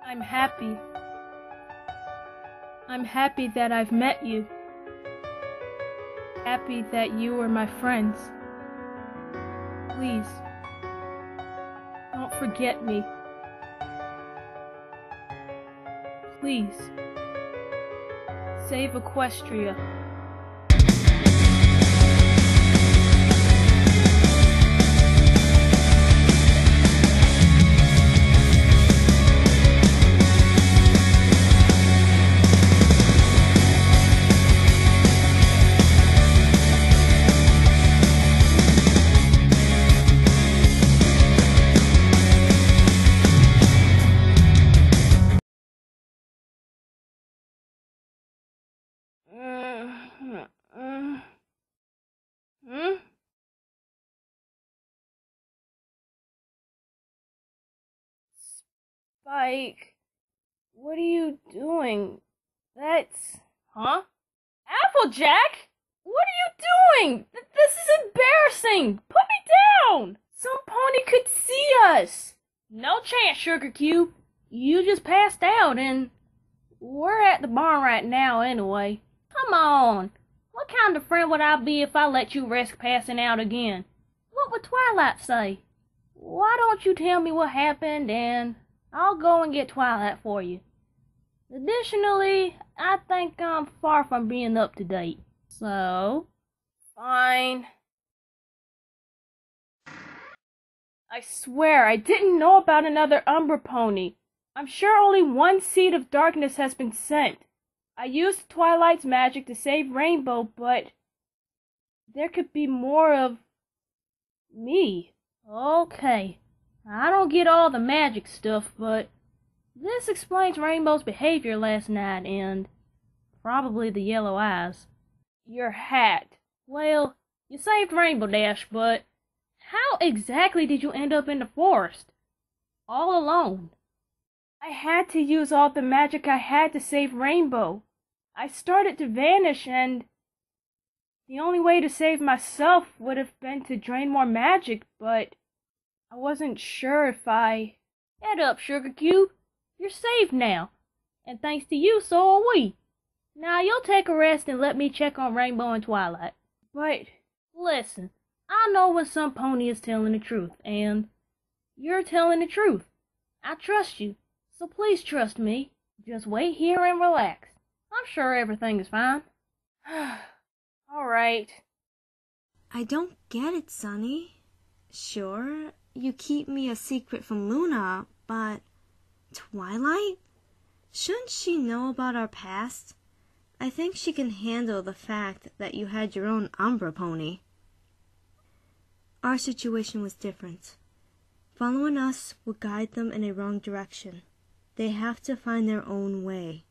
I'm happy. I'm happy that I've met you. Happy that you are my friends. Please, don't forget me. Please, save Equestria. Hmm? Spike, what are you doing? That's... Huh? Applejack? What are you doing? This is embarrassing! Put me down! Some pony could see us! No chance, Sugar Cube. You just passed out and... We're at the barn right now anyway. Come on! What kind of friend would I be if I let you risk passing out again? What would Twilight say? Why don't you tell me what happened and I'll go and get Twilight for you. Additionally, I think I'm far from being up to date. So, fine. I swear, I didn't know about another Umbra pony. I'm sure only one seed of darkness has been sent. I used Twilight's magic to save Rainbow, but there could be more of me. Okay, I don't get all the magic stuff, but this explains Rainbow's behavior last night and probably the yellow eyes. Your hat. Well, you saved Rainbow Dash, but how exactly did you end up in the forest? All alone? I had to use all the magic I had to save Rainbow. I started to vanish and the only way to save myself would have been to drain more magic, but I wasn't sure if I... Head up, Sugar Cube. You're saved now. And thanks to you, so are we. Now you'll take a rest and let me check on Rainbow and Twilight. But, listen, I know when some pony is telling the truth, and you're telling the truth. I trust you, so please trust me. Just wait here and relax. I'm sure everything is fine. Alright. I don't get it, Sunny. Sure, you keep me a secret from Luna, but Twilight? Shouldn't she know about our past? I think she can handle the fact that you had your own Umbra pony. Our situation was different. Following us would guide them in a wrong direction. They have to find their own way.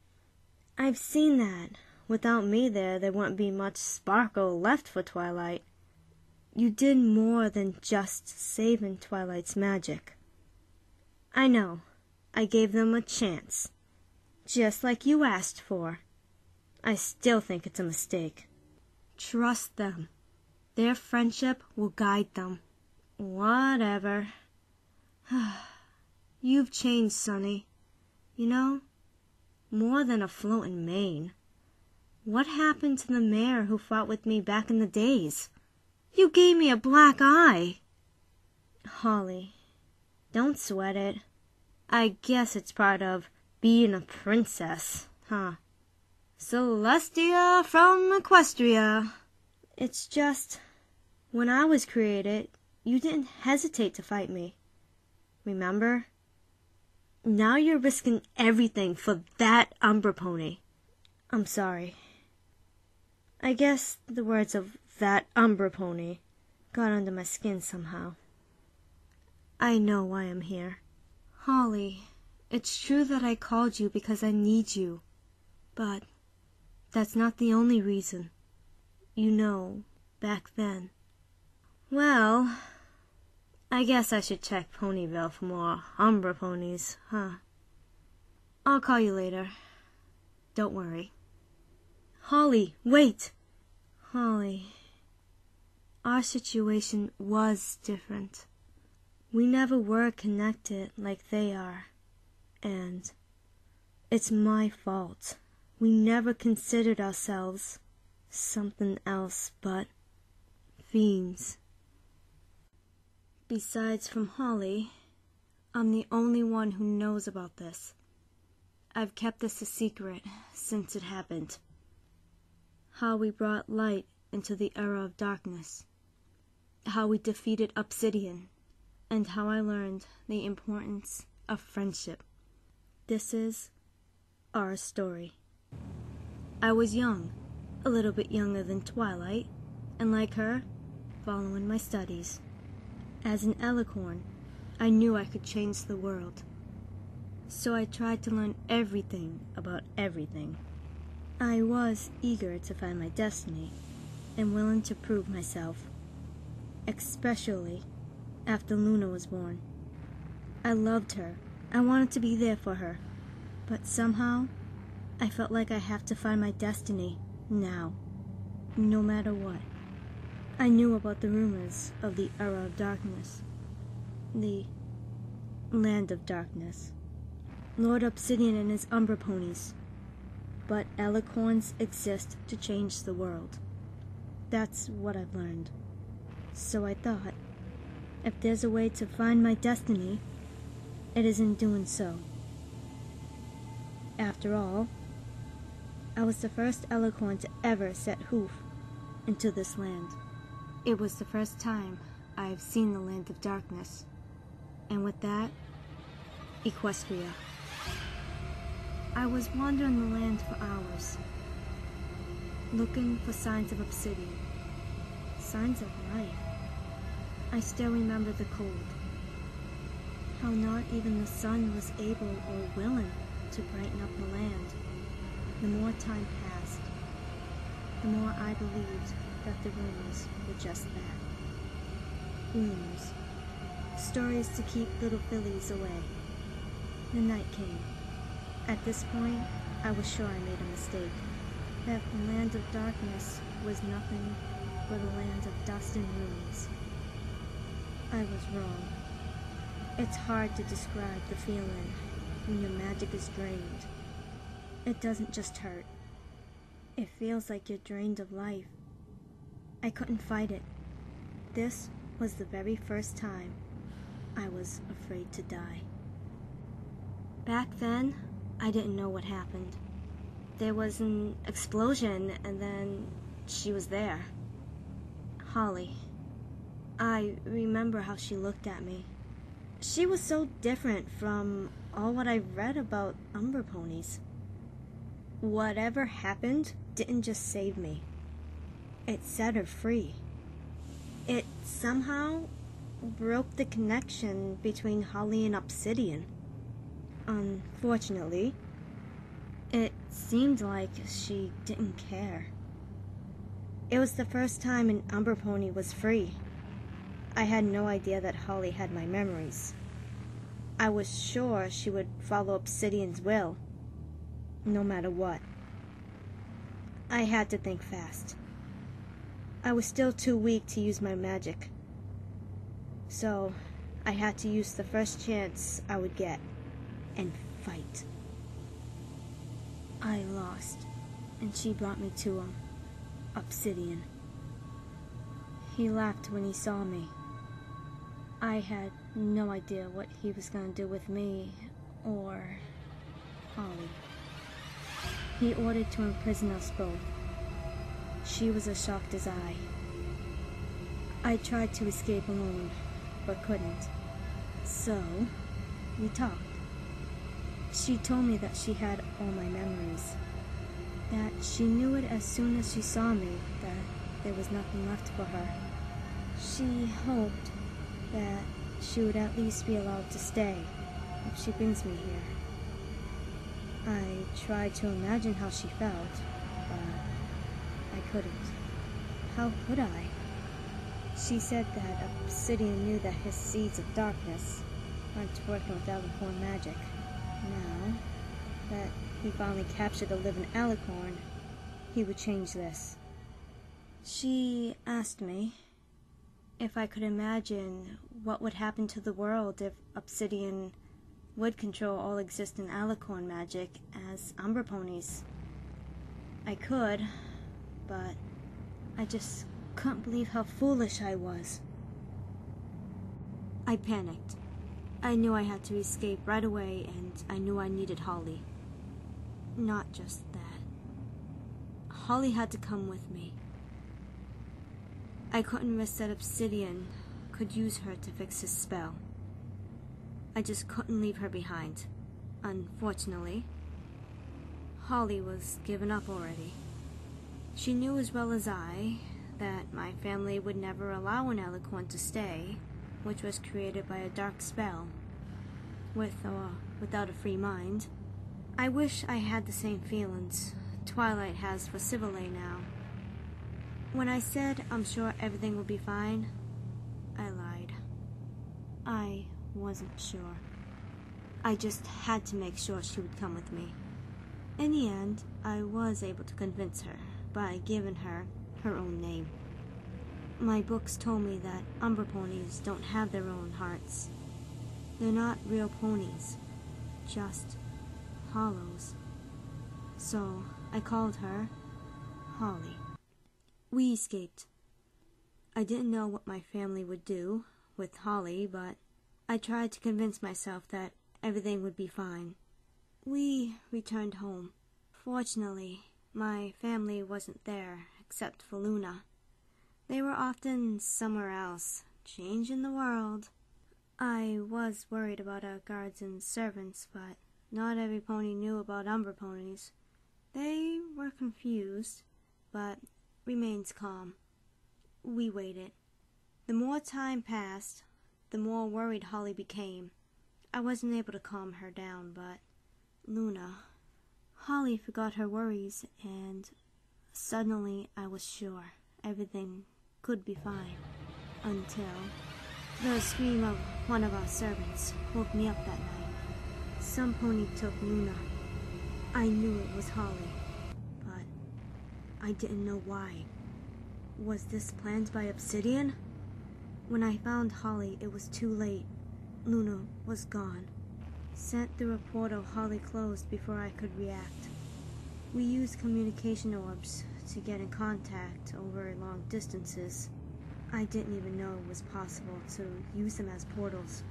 I've seen that. Without me there wouldn't be much sparkle left for Twilight. You did more than just saving Twilight's magic. I know. I gave them a chance. Just like you asked for. I still think it's a mistake. Trust them. Their friendship will guide them. Whatever. You've changed, Sunny. You know, more than a floating mane. What happened to the mare who fought with me back in the days? You gave me a black eye. Holly, don't sweat it. I guess it's part of being a princess, huh? Celestia from Equestria. It's just, when I was created, you didn't hesitate to fight me. Remember? Now you're risking everything for that Umbra pony. I'm sorry. I guess the words of that Umbra pony got under my skin somehow. I know why I'm here. Holly, it's true that I called you because I need you. But that's not the only reason. You know, back then. Well, I guess I should check Ponyville for more Umbra ponies, huh? I'll call you later. Don't worry. Holly, wait! Holly, our situation was different. We never were connected like they are. And It's my fault. We never considered ourselves something else but fiends. Besides from Holly, I'm the only one who knows about this. I've kept this a secret since it happened. How we brought light into the era of darkness. How we defeated Obsidian. And how I learned the importance of friendship. This is our story. I was young, a little bit younger than Twilight, and like her, following my studies. As an Alicorn, I knew I could change the world. So I tried to learn everything about everything. I was eager to find my destiny, and willing to prove myself. Especially after Luna was born. I loved her. I wanted to be there for her. But somehow, I felt like I have to find my destiny now, no matter what. I knew about the rumors of the Era of Darkness, the Land of Darkness, Lord Obsidian and his Umbra ponies. But Alicorns exist to change the world. That's what I've learned. So I thought, if there's a way to find my destiny, it is in doing so. After all, I was the first Alicorn to ever set hoof into this land. It was the first time I've seen the Land of Darkness, and with that, Equestria. I was wandering the land for hours, looking for signs of Obsidian, signs of life. I still remember the cold, how not even the sun was able or willing to brighten up the land. The more time passed, the more I believed that the rumors were just that. Rumors. Stories to keep little fillies away. The night came. At this point, I was sure I made a mistake. That the Land of Darkness was nothing but a land of dust and ruins. I was wrong. It's hard to describe the feeling when your magic is drained. It doesn't just hurt. It feels like you're drained of life. I couldn't fight it. This was the very first time I was afraid to die. Back then, I didn't know what happened. There was an explosion, and then she was there. Holly. I remember how she looked at me. She was so different from all what I've read about Umbra ponies. Whatever happened didn't just save me. It set her free. It somehow broke the connection between Holly and Obsidian. Unfortunately, it seemed like she didn't care. It was the first time an Umbra pony was free. I had no idea that Holly had my memories. I was sure she would follow Obsidian's will, no matter what. I had to think fast. I was still too weak to use my magic. So, I had to use the first chance I would get, and fight. I lost, and she brought me to him, Obsidian. He laughed when he saw me. I had no idea what he was going to do with me, or Holly. He ordered to imprison us both. She was as shocked as I. I tried to escape alone, but couldn't. So, we talked. She told me that she had all my memories. That she knew it as soon as she saw me, that there was nothing left for her. She hoped that she would at least be allowed to stay if she brings me here. I tried to imagine how she felt, but I couldn't. How could I? She said that Obsidian knew that his seeds of darkness weren't working with Alicorn magic. Now that he finally captured a living Alicorn, he would change this. She asked me if I could imagine what would happen to the world if Obsidian would control all existing alicorn magic as Umbra ponies. I could, but I just couldn't believe how foolish I was. I panicked. I knew I had to escape right away, and I knew I needed Holly. Not just that. Holly had to come with me. I couldn't risk that Obsidian could use her to fix his spell. I just couldn't leave her behind. Unfortunately, Holly was given up already. She knew as well as I that my family would never allow an alicorn to stay, which was created by a dark spell, with or without a free mind. I wish I had the same feelings Twilight has for Civilay now. When I said I'm sure everything will be fine, I lied. I wasn't sure. I just had to make sure she would come with me. In the end, I was able to convince her by giving her her own name. My books told me that Umbra ponies don't have their own hearts. They're not real ponies, just hollows. So I called her Holly. We escaped. I didn't know what my family would do with Holly, but I tried to convince myself that everything would be fine. We returned home. Fortunately, my family wasn't there except for Luna. They were often somewhere else, changing the world. I was worried about our guards and servants, but not every pony knew about Umbra ponies. They were confused, but remained calm. We waited. The more time passed, the more worried Holly became. I wasn't able to calm her down, but Holly forgot her worries, and suddenly I was sure everything could be fine, until the scream of one of our servants woke me up that night. Some pony took Luna. I knew it was Holly, but I didn't know why. Was this planned by Obsidian? When I found Holly, it was too late. Luna was gone. Sent through a portal Holly closed before I could react. We used communication orbs to get in contact over long distances. I didn't even know it was possible to use them as portals.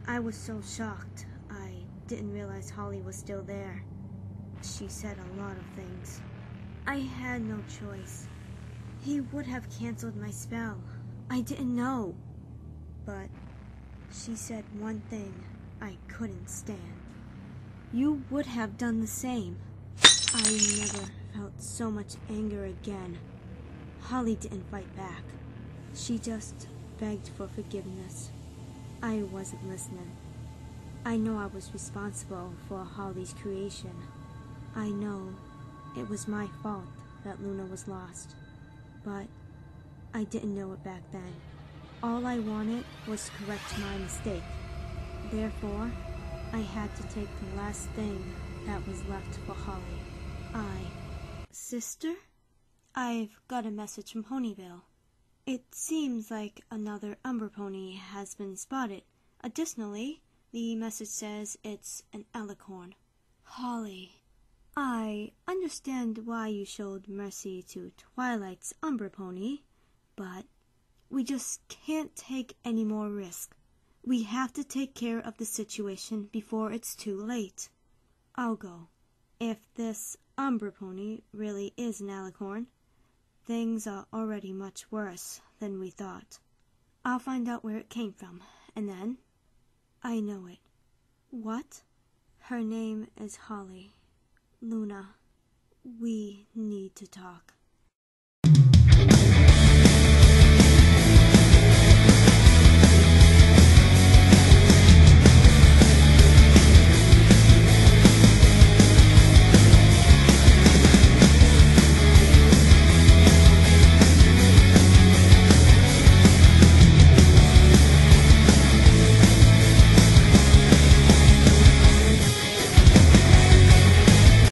I was so shocked, I didn't realize Holly was still there. She said a lot of things. I had no choice. He would have canceled my spell. I didn't know. But she said one thing I couldn't stand. You would have done the same. I never felt so much anger again. Holly didn't fight back. She just begged for forgiveness. I wasn't listening. I know I was responsible for Holly's creation. I know it was my fault that Luna was lost. But I didn't know it back then. All I wanted was to correct my mistake. Therefore, I had to take the last thing that was left for Holly. Sister? I've got a message from Ponyville. It seems like another Umbra pony has been spotted. Additionally, the message says it's an alicorn. Holly, I understand why you showed mercy to Twilight's Umbra pony, but we just can't take any more risk. We have to take care of the situation before it's too late. I'll go. If this Umbra pony really is an alicorn, things are already much worse than we thought. I'll find out where it came from, and then I know it. What? Her name is Holly. Luna, we need to talk.